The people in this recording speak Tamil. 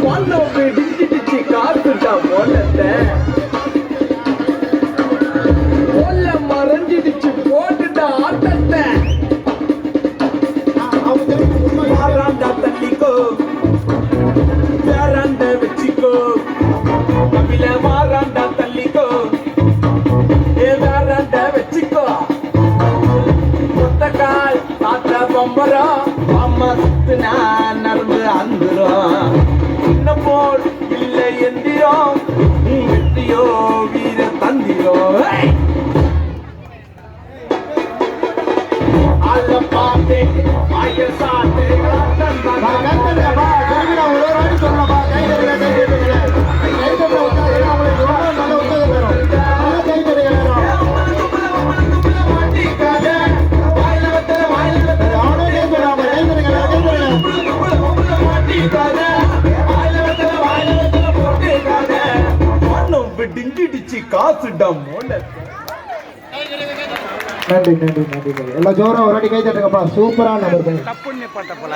மண்ணம் விடிஞ்சிடுச்சு காத்துட்டா மோலத்தை கொல்ல மறைஞ்சிடுச்சு போட்டுட்டா ஆட்டத்தை வாராண்டா தள்ளிக்கோ வேறாண்ட வச்சுக்கோ கபில வாராண்டா தள்ளிக்கோ வேறாண்ட வச்சுக்கோ கொத்தக்கால் தாத்த பொம்பரம் அம்மா சுத்துனா நரம்பு அந்துரும் சின்ன போல் இல்லை எந்திரம் வெற்றியோ வீர தந்திரோ அல்ல பாத்தே ஆய சாத்தே டிஞ்சிடிச்சு காசுடம் நன்றி நன்றி நன்றி. எல்லா ஜோரம் ஒரு வாட்டி கை தட்டுங்கப்பா. சூப்பரா நம்பர். தப்புன்னு பட்ட போல